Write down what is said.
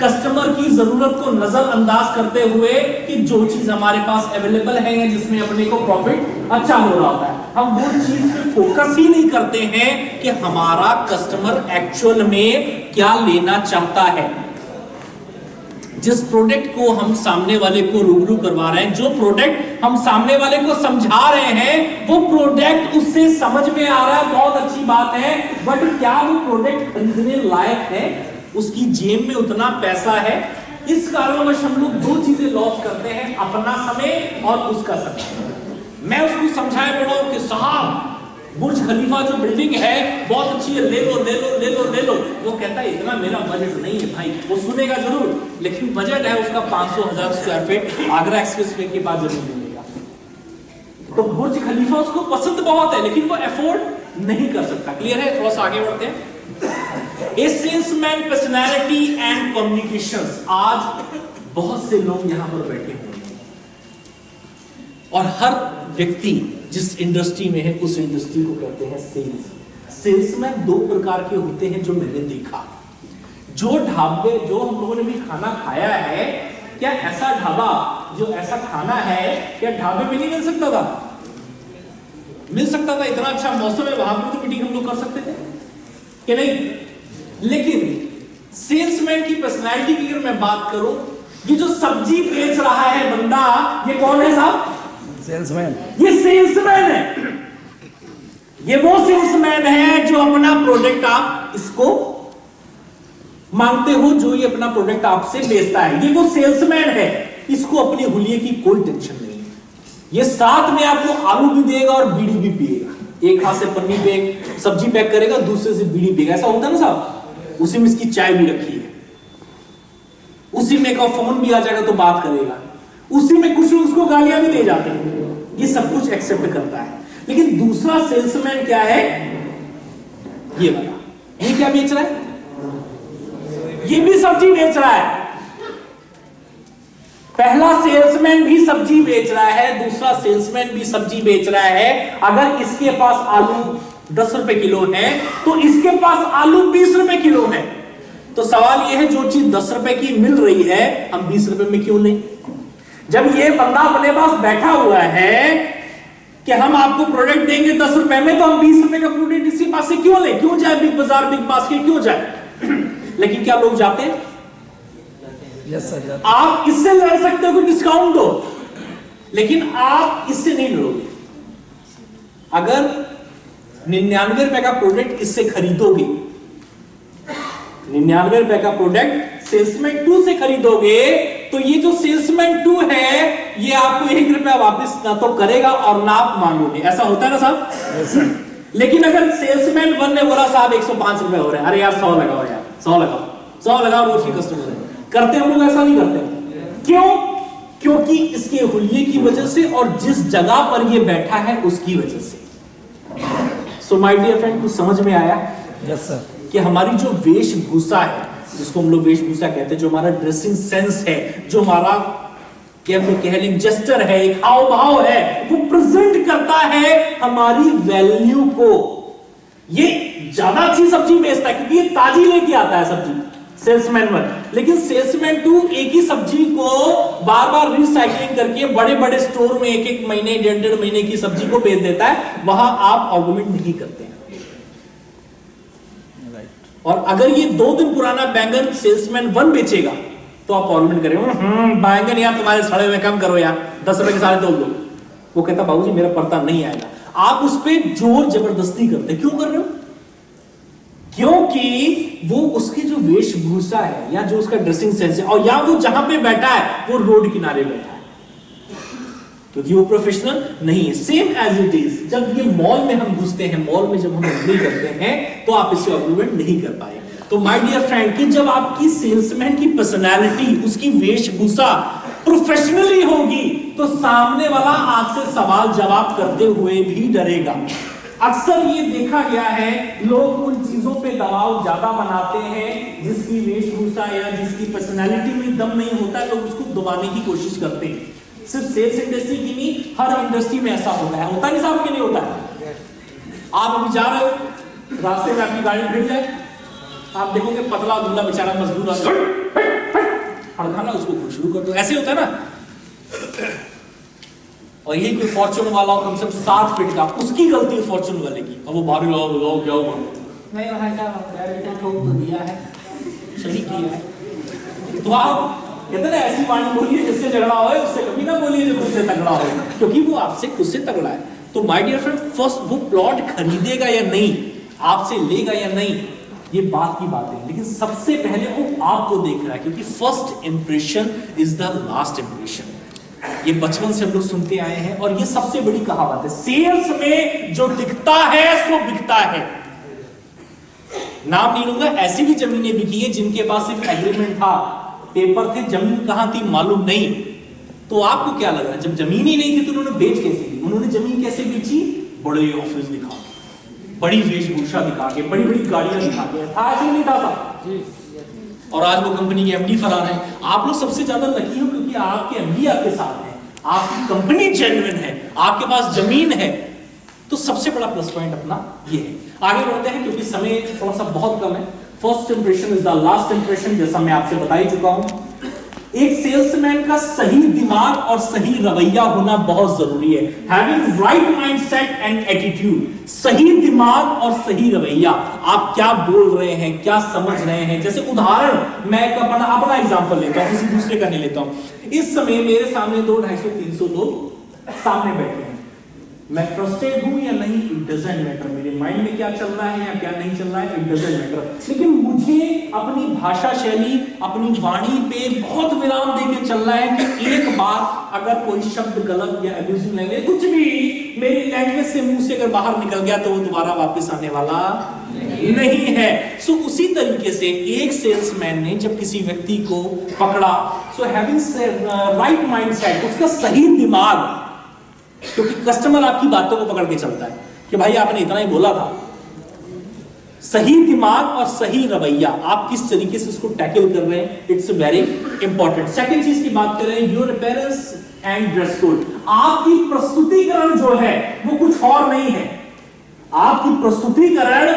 Customer की जरूरत को नजरअंदाज करते हुए कि जो चीज हमारे पास अवेलेबल है या जिसमें अपने को प्रॉफिट अच्छा हो रहा होता है, हम वो चीज पे फोकस ही नहीं करते हैं कि हमारा कस्टमर एक्चुअल में क्या लेना चाहता है। जिस प्रोडक्ट को हम सामने वाले को रूबरू करवा रहे हैं, जो प्रोडक्ट हम सामने वाले को समझा रहे हैं, वो प्रोडक्ट उससे समझ में आ रहा है, बहुत अच्छी बात है, बट क्या वो प्रोडक्ट खरीदने लायक है, उसकी जेब में उतना पैसा है? इस कारणवश हम लोग दो चीजें लॉस करते हैं, अपना समय और उसका समय। मैं उसको समझाया पड़ा कि साहब बुर्ज खलीफा जो बिल्डिंग है बहुत अच्छी है, ले लो ले लो ले लो ले लो। वो कहता है इतना मेरा बजट नहीं है भाई। वो सुनेगा जरूर, लेकिन बजट है उसका 500,000 स्क्वायर फीट आगरा एक्सप्रेसवे के बाद जरूर मिलेगा। तो बुर्ज खलीफा उसको पसंद बहुत है, लेकिन वो अफोर्ड नहीं कर सकता। क्लियर है? थोड़ा सा आगे बढ़ते हैं। ए सेल्समैन पर्सनैलिटी एंड कम्युनिकेशंस। आज बहुत से लोग यहां पर बैठे हुए हैं और हर व्यक्ति जिस इंडस्ट्री में है उस इंडस्ट्री को कहते हैं सेल्स। सेल्समैन दो प्रकार के होते हैं जो मैंने देखा। जो ढाबे, जो हम लोगों ने भी खाना खाया है, क्या ऐसा ढाबा जो ऐसा खाना है क्या ढाबे में नहीं मिल सकता था? मिल सकता था, इतना अच्छा मौसम है, वहां पर तो मीटिंग हम लोग कर सकते थे कि नहीं? लेकिन सेल्समैन की पर्सनैलिटी की अगर मैं बात करूं, ये जो सब्जी बेच रहा है बंदा, ये कौन है साहब? सेल्समैन। ये सेल्समैन है। ये वो सेल्समैन है जो अपना प्रोडक्ट, आप इसको मांगते हो, जो ये अपना प्रोडक्ट आपसे बेचता है, ये वो सेल्समैन है। इसको अपनी हुलिये की कोई टेंशन नहीं है। ये साथ में आपको आलू भी देगा और बीड़ी भी पिएगा। एक हाथ से पन्नी पे सब्जी पैक करेगा, दूसरे से बीड़ी पिएगा। ऐसा होता है ना साहब? उसी में इसकी चाय भी रखी है, उसी में का फोन भी आ जाएगा तो बात करेगा, उसी में कुछ लोग उसको गालियां भी दे जाते हैं। ये सब कुछ एक्सेप्ट करता है। लेकिन दूसरा सेल्समैन क्या है? ये वाला। ये क्या बेच रहा है? ये भी सब्जी बेच रहा है। पहला सेल्समैन भी सब्जी बेच रहा है, दूसरा सेल्समैन भी सब्जी बेच रहा है। अगर इसके पास आलू 10 रुपए किलो है तो इसके पास आलू 20 रुपए किलो है। तो सवाल यह है, जो चीज 10 रुपए की मिल रही है हम 20 रुपए में क्यों लें? जब ये बंदा अपने पास बैठा हुआ है कि हम आपको प्रोडक्ट देंगे 10 रुपए में, तो हम 20 रुपए का प्रोडक्ट इसी पास से क्यों लें? क्यों जाए बिग बाजार, बिग बास्केट क्यों जाए? लेकिन क्या लोग जाते हैं? Yes sir. आप इससे लड़ सकते हो कि डिस्काउंट दो, लेकिन आप इससे नहीं लड़ोगे। अगर 99 रुपए का प्रोडक्ट इससे खरीदोगे, 99 रुपए का प्रोडक्ट सेल्समैन 2 से खरीदोगे, तो ये जो सेल्समैन 2 है ये आपको 1 रुपया वापस ना तो करेगा और ना आप मांगोगे। ऐसा होता है ना साहब? yes, लेकिन अगर सेल्समैन 1 ने बोला साहब 105 रुपए हो रहे हैं, अरे यार 100 लगाओ, यार 100 लगाओ, 100 लगाओ, रोज की कस्टमर है। करते हम लोग ऐसा नहीं करते। क्यों? क्योंकि इसके हुलिये की वजह से और जिस जगह पर ये बैठा है उसकी वजह से। सो माय डियर फ्रेंड, कुछ समझ में आया? Yes sir. कि हमारी जो वेशभूषा है, जिसको हम लोग वेशभूषा कहते हैं, जो हमारा ड्रेसिंग सेंस है, जो हमारा कह लें जेस्चर है, एक हाव भाव है, वो प्रेजेंट करता है हमारी वैल्यू को। ये ज्यादा अच्छी सब्जी बेचता है क्योंकि ये ताजी लेके आता है सब्जी, सेल्समैन 1। लेकिन सेल्समैन 2 एक ही सब्जी को बार बार रिसाइकलिंग करके बड़े बड़े स्टोर में 1-1 महीने 1.5 महीने की सब्जी को बेच देता है। वहां आप आर्गुमेंट नहीं करते हैं। और अगर ये 2 दिन पुराना बैंगन सेल्समैन 1 बेचेगा तो आप आर्गुमेंट करेंगे, बैंगन यार तुम्हारे सड़े हुए कम करो यार, 10 रुपए के सारे तोल दो। वो कहता बाबूजी मेरा पड़ता नहीं आएगा। आप उस पर जोर जबरदस्ती करते। क्यों कर रहे हो? क्योंकि वो उसकी जो वेशभूषा है या जो उसका ड्रेसिंग सेंस है, और या वो जहां पे बैठा है वो रोड किनारे बैठा है, क्योंकि वो प्रोफेशनल नहीं है। सेम एज इट इज जब ये मॉल में हम घुसते हैं, मॉल में जब हम एंट्री करते हैं, तो आप इससे आर्गुमेंट नहीं कर पाए। तो माय डियर फ्रेंड, कि जब आपकी सेल्समैन की पर्सनालिटी, उसकी वेशभूषा प्रोफेशनली होगी, तो सामने वाला आपसे सवाल जवाब करते हुए भी डरेगा। अक्सर ये देखा गया है, लोग उन चीजों पे दबाव ज्यादा बनाते हैं जिसकी वेशभूषा या जिसकी पर्सनालिटी में दम नहीं होता है, लोग उसको दबाने की कोशिश करते हैं। सिर्फ सेल्स इंडस्ट्री की नहीं, हर इंडस्ट्री में ऐसा होता है। होता नहीं साहब कि नहीं होता है? आप अभी जा रहे हो, रास्ते में आपकी गाड़ी भिड़ जाए, आप देखोगे पतला दुबला बेचारा मजदूर उसको शुरू कर दो, ऐसे होता है ना। और यही कोई फॉर्च्यून वाला हो कम से कम 60 फीट का, उसकी गलती है फॉर्च्यून वाले की, अब वो बाहर लगाओ क्या हुआ, नहीं भाई साहब ठोक तो दिया है, सही किया है। तो आप कहते ना ऐसी वाणी बोलिए जिससे झगड़ा हो, उससे कभी ना बोलिए जो खुद से तगड़ा हो, क्योंकि वो आपसे खुद से तगड़ा है। तो माय डियर फ्रेंड, फर्स्ट वो प्लॉट खरीदेगा या नहीं, आपसे लेगा या नहीं, ये बात की बात है, लेकिन सबसे पहले वो आपको देख रहा है, क्योंकि first impression is the last impression. ये बचपन से हम लोग सुनते आए हैं, और ये सबसे बड़ी कहावत है, सेल्स में जो दिखता है सो बिकता है। नाम नहीं लूंगा, ऐसी भी जमीनें बिकी है जिनके पास सिर्फ एग्रीमेंट था, पेपर थे, जमीन कहां थी मालूम नहीं। तो आपको क्या लग रहा है, जब जमीन ही नहीं थी तो उन्होंने बेच कैसे दी? उन्होंने जमीन कैसे बेची? बड़े ऑफिस दिखा, बड़ी वेशभूषा दिखा के, बड़ी बड़ी गाड़ियां दिखा के, था ऐसे नहीं था। और आज वो कंपनी के एमडी फरार है। आप लोग सबसे ज्यादा लकी हो क्योंकि आपके एमडी आपके साथ हैं, आपकी कंपनी जेन्युइन है, आपके पास जमीन है, तो सबसे बड़ा प्लस पॉइंट अपना ये है। आगे बढ़ते हैं क्योंकि समय थोड़ा सा बहुत कम है। First impression is the last impression, जैसा मैं आपसे बता ही चुका हूं। एक सेल्समैन का सही दिमाग और सही रवैया होना बहुत जरूरी है। Having right mindset and attitude, सही दिमाग और सही रवैया, आप क्या बोल रहे हैं, क्या समझ रहे हैं। जैसे उदाहरण, मैं अपना एग्जांपल लेता हूं, किसी दूसरे का नहीं लेता हूं। इस समय मेरे सामने 200-250-300 लोग सामने बैठे हैं, मैं फ्रस्ट्रेट हूं या नहीं, इट डजंट मैटर, मेरे माइंड में क्या चल रहा है या क्या नहीं चल रहा है, इट डजंट मैटर। लेकिन मुझे अपनी भाषा शैली, अपनी वाणी पे बहुत विराम देके चल रहा है कि एक बार अगर कोई शब्द गलत या अब्यूजिव लैंग्वेज, कुछ भी मेरी लैंग्वेज से मुंह से अगर बाहर निकल गया तो वो दोबारा वापस आने वाला नहीं है। सो उसी तरीके से एक सेल्समैन ने जब किसी व्यक्ति को पकड़ा, सो हैविंग राइट माइंडसेट, उसका सही दिमाग, क्योंकि कस्टमर आपकी बातों को पकड़ के चलता है कि भाई आपने इतना ही बोला था। सही दिमाग और सही रवैया, आप किस तरीके से उसको टैकल कर रहे हैं, इट्स वेरी इंपॉर्टेंट। सेकंड चीज की बात कर रहे हैं, your appearance and dress code. आपकी प्रस्तुतिकरण जो है वो कुछ और नहीं है, आपकी प्रस्तुतिकरण